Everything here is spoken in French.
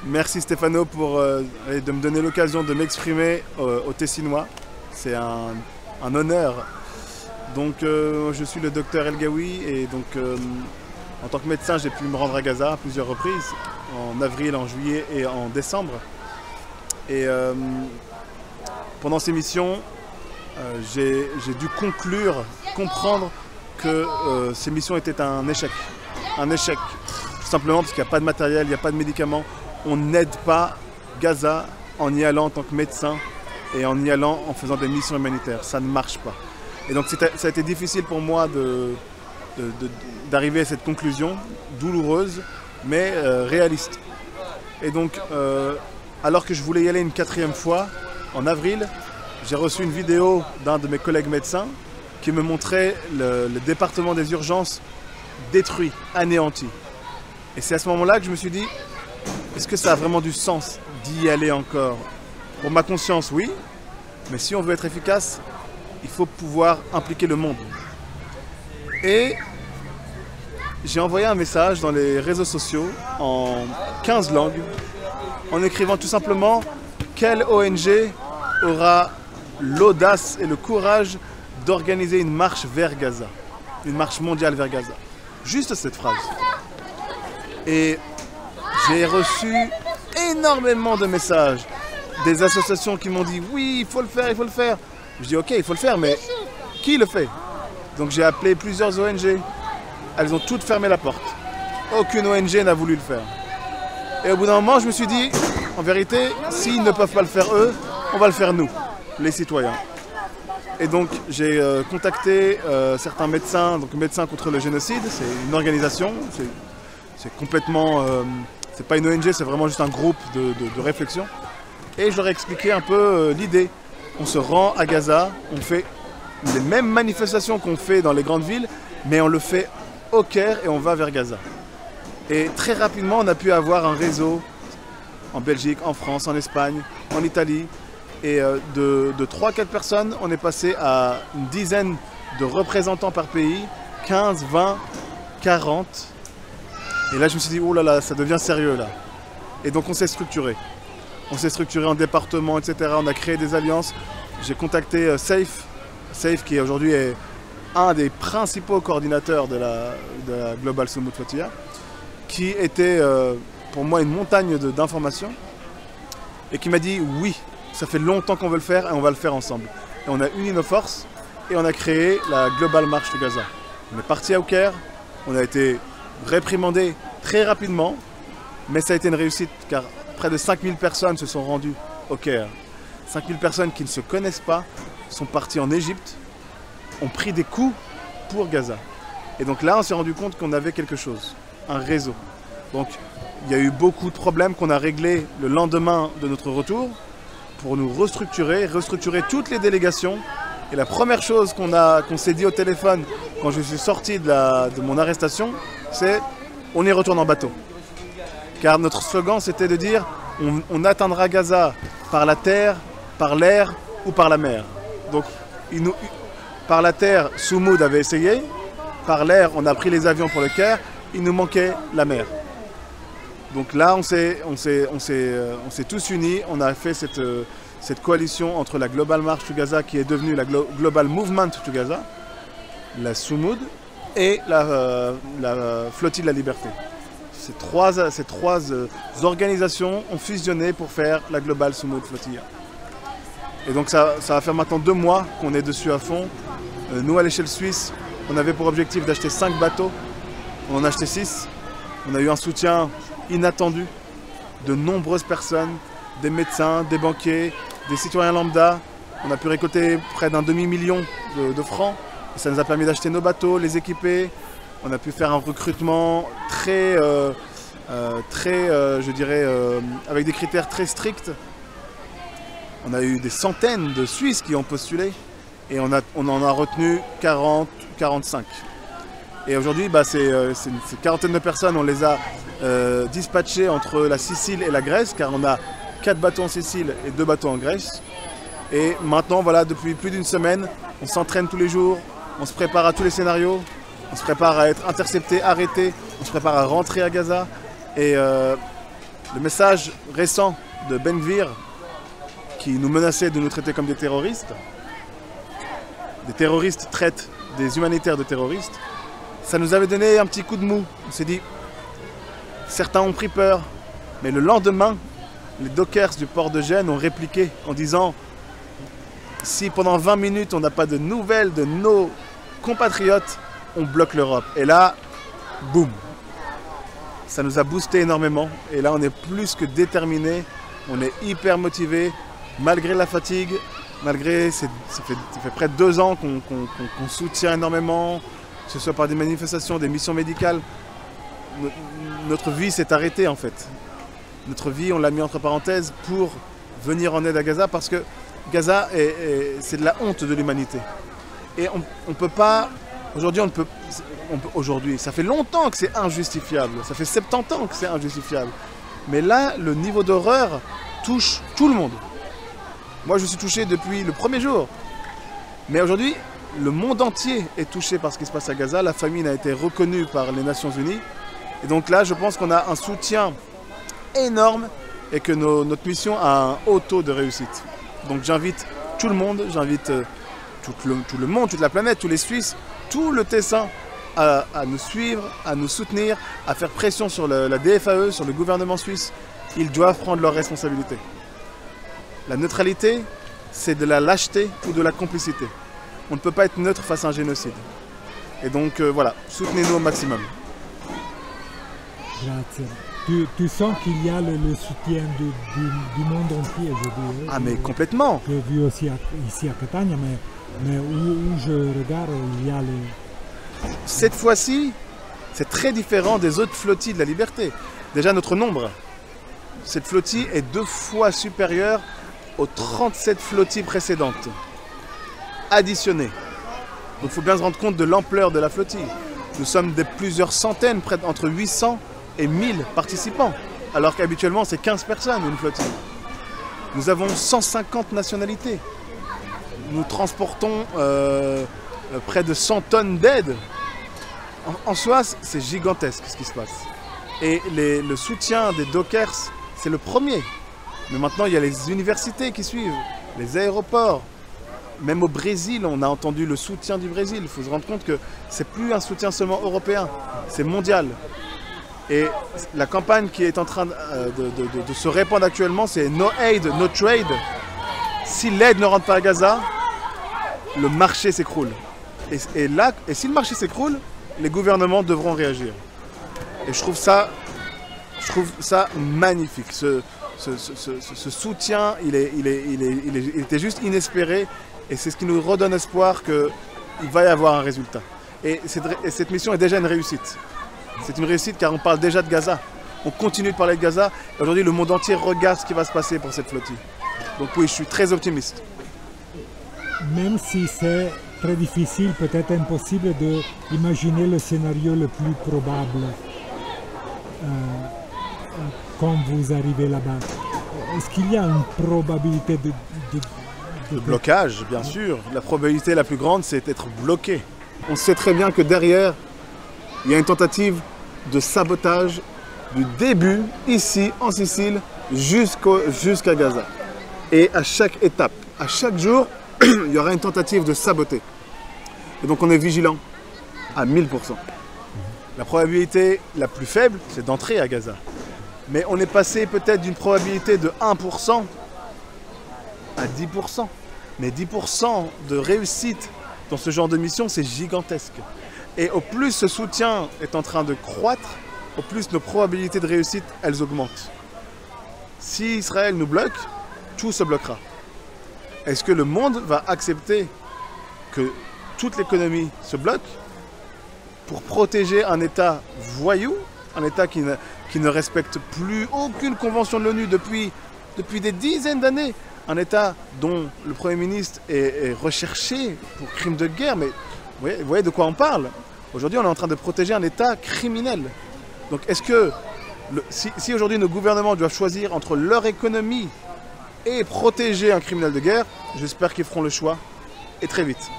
Merci Stéphano de me donner l'occasion de m'exprimer au Tessinois. C'est un honneur. Donc je suis le docteur El Gaoui et donc en tant que médecin j'ai pu me rendre à Gaza à plusieurs reprises, en avril, en juillet et en décembre. Et pendant ces missions, j'ai dû comprendre que ces missions étaient un échec. Un échec, tout simplement parce qu'il n'y a pas de matériel, il n'y a pas de médicaments. On n'aide pas Gaza en y allant en tant que médecin et en y allant en faisant des missions humanitaires. Ça ne marche pas. Et donc ça a été difficile pour moi d'arriver à cette conclusion, douloureuse, mais réaliste. Et donc, alors que je voulais y aller une 4e fois, en avril, j'ai reçu une vidéo d'un de mes collègues médecins qui me montrait le département des urgences détruit, anéanti. Et c'est à ce moment-là que je me suis dit, est-ce que ça a vraiment du sens d'y aller encore? Pour ma conscience, oui, mais si on veut être efficace, il faut pouvoir impliquer le monde. Et j'ai envoyé un message dans les réseaux sociaux en 15 langues, en écrivant tout simplement quelle ONG aura l'audace et le courage d'organiser une marche vers Gaza, une marche mondiale vers Gaza. Juste cette phrase. Et j'ai reçu énormément de messages, des associations qui m'ont dit oui, il faut le faire, il faut le faire. Je dis ok, il faut le faire, mais qui le fait? Donc j'ai appelé plusieurs ONG, elles ont toutes fermé la porte. Aucune ONG n'a voulu le faire. Et au bout d'un moment, je me suis dit, en vérité, s'ils ne peuvent pas le faire eux, on va le faire nous, les citoyens. Et donc j'ai contacté certains médecins, donc Médecins contre le génocide, c'est une organisation, c'est complètement, c'est pas une ONG, c'est vraiment juste un groupe de réflexion. Et je leur ai expliqué un peu l'idée. On se rend à Gaza, on fait les mêmes manifestations qu'on fait dans les grandes villes, mais on le fait au Caire et on va vers Gaza. Et très rapidement, on a pu avoir un réseau en Belgique, en France, en Espagne, en Italie. Et de 3-4 personnes, on est passé à une dizaine de représentants par pays, 15, 20, 40. Et là, je me suis dit, oh là là, ça devient sérieux là. Et donc, on s'est structuré. On s'est structuré en départements, etc. On a créé des alliances. J'ai contacté Safe qui aujourd'hui est un des principaux coordinateurs de la Global Sumud Flotilla, qui était pour moi une montagne d'informations et qui m'a dit oui, ça fait longtemps qu'on veut le faire et on va le faire ensemble. Et on a uni nos forces et on a créé la Global March to Gaza. On est parti au Caire, on a été réprimandé très rapidement, mais ça a été une réussite car près de 5000 personnes se sont rendues au Caire. 5000 personnes qui ne se connaissent pas sont parties en Égypte, ont pris des coups pour Gaza. Et donc là, on s'est rendu compte qu'on avait quelque chose, un réseau. Donc il y a eu beaucoup de problèmes qu'on a réglés le lendemain de notre retour pour nous restructurer toutes les délégations. Et la première chose qu'on s'est dit au téléphone quand je suis sorti de mon arrestation, c'est on y retourne en bateau. Car notre slogan, c'était de dire on atteindra Gaza par la terre, par l'air ou par la mer. Donc, par la terre, Sumud avait essayé. Par l'air, on a pris les avions pour le Caire. Il nous manquait la mer. Donc là, on s'est tous unis. On a fait cette coalition entre la Global March to Gaza, qui est devenue la Global Movement to Gaza, la Sumud, et la Flottille de la Liberté. Ces trois organisations ont fusionné pour faire la Global Sumud Flotilla. Et donc ça va faire maintenant 2 mois qu'on est dessus à fond. Nous, à l'échelle suisse, on avait pour objectif d'acheter 5 bateaux. On en a acheté 6. On a eu un soutien inattendu de nombreuses personnes, des médecins, des banquiers, des citoyens lambda. On a pu récolter près d'1 demi-million de francs. Et ça nous a permis d'acheter nos bateaux, les équiper. On a pu faire un recrutement je dirais, avec des critères très stricts. On a eu des centaines de Suisses qui ont postulé et on en a retenu 40, 45. Et aujourd'hui, c'est une quarantaine de personnes, on les a dispatchées entre la Sicile et la Grèce, car on a 4 bateaux en Sicile et 2 bateaux en Grèce. Et maintenant, voilà, depuis plus d'1 semaine, on s'entraîne tous les jours, on se prépare à tous les scénarios, on se prépare à être intercepté, arrêté, on se prépare à rentrer à Gaza. Et Le message récent de Ben Gvir, qui nous menaçait de nous traiter comme des terroristes traitent des humanitaires de terroristes, ça nous avait donné un petit coup de mou. On s'est dit, certains ont pris peur, mais le lendemain, les dockers du port de Gênes ont répliqué en disant si pendant 20 minutes on n'a pas de nouvelles de nos compatriotes, on bloque l'Europe. Et là, boum, ça nous a boosté énormément. Et là, on est plus que déterminés, on est hyper motivés, malgré la fatigue, malgré, ça fait près de 2 ans qu'on soutient énormément, que ce soit par des manifestations, des missions médicales. Notre vie s'est arrêtée en fait. Notre vie, on l'a mis entre parenthèses pour venir en aide à Gaza parce que Gaza, c'est de la honte de l'humanité. Et on peut pas... Aujourd'hui, ça fait longtemps que c'est injustifiable. Ça fait 70 ans que c'est injustifiable. Mais là, le niveau d'horreur touche tout le monde. Moi, je suis touché depuis le premier jour. Mais aujourd'hui, le monde entier est touché par ce qui se passe à Gaza. La famine a été reconnue par les Nations Unies. Et donc là, je pense qu'on a un soutien énorme et que notre mission a un haut taux de réussite. Donc j'invite tout le monde, j'invite tout le monde, toute la planète, tous les Suisses, tout le Tessin à nous suivre, à nous soutenir, à faire pression sur la DFAE, sur le gouvernement suisse. Ils doivent prendre leurs responsabilités. La neutralité, c'est de la lâcheté ou de la complicité. On ne peut pas être neutre face à un génocide. Et donc voilà, soutenez-nous au maximum. Grazie. Tu sens qu'il y a le soutien du monde entier, je dirais. Ah mais complètement. J'ai vu aussi ici à Catania, mais où je regarde, il y a les... Cette fois-ci, c'est très différent des autres flottilles de la liberté. Déjà notre nombre. Cette flottille est 2 fois supérieure aux 37 flottilles précédentes. Additionnées. Donc il faut bien se rendre compte de l'ampleur de la flottille. Nous sommes des plusieurs centaines, entre 800 et 1000 participants, alors qu'habituellement c'est 15 personnes une flottille. Nous avons 150 nationalités. Nous transportons près de 100 tonnes d'aide. En soi, c'est gigantesque ce qui se passe. Et le soutien des dockers, c'est le premier. Mais maintenant, il y a les universités qui suivent, les aéroports. Même au Brésil, on a entendu le soutien du Brésil. Il faut se rendre compte que c'est plus un soutien seulement européen, c'est mondial. Et la campagne qui est en train de se répandre actuellement, c'est No Aid, No Trade. Si l'aide ne rentre pas à Gaza, le marché s'écroule. Et si le marché s'écroule, les gouvernements devront réagir. Et je trouve ça magnifique. Ce soutien, il était juste inespéré. Et c'est ce qui nous redonne espoir qu'il va y avoir un résultat. Et cette mission est déjà une réussite. C'est une réussite car on parle déjà de Gaza. On continue de parler de Gaza. Et aujourd'hui, le monde entier regarde ce qui va se passer pour cette flottille. Donc oui, je suis très optimiste. Même si c'est très difficile, peut-être impossible d'imaginer le scénario le plus probable quand vous arrivez là-bas. Est-ce qu'il y a une probabilité de blocage, bien sûr. La probabilité la plus grande, c'est d'être bloqué. On sait très bien que derrière, il y a une tentative de sabotage du début, ici, en Sicile, jusqu'à Gaza. Et à chaque étape, à chaque jour, il y aura une tentative de saboter. Et donc on est vigilant à 1000%. La probabilité la plus faible, c'est d'entrer à Gaza. Mais on est passé peut-être d'une probabilité de 1% à 10%. Mais 10% de réussite dans ce genre de mission, c'est gigantesque. Et au plus ce soutien est en train de croître, au plus nos probabilités de réussite, elles augmentent. Si Israël nous bloque, tout se bloquera. Est-ce que le monde va accepter que toute l'économie se bloque pour protéger un État voyou, un État qui ne respecte plus aucune convention de l'ONU depuis des dizaines d'années, un État dont le Premier ministre est recherché pour crimes de guerre, mais vous voyez de quoi on parle? Aujourd'hui, on est en train de protéger un État criminel. Donc est-ce que, si aujourd'hui nos gouvernements doivent choisir entre leur économie et protéger un criminel de guerre, j'espère qu'ils feront le choix, et très vite.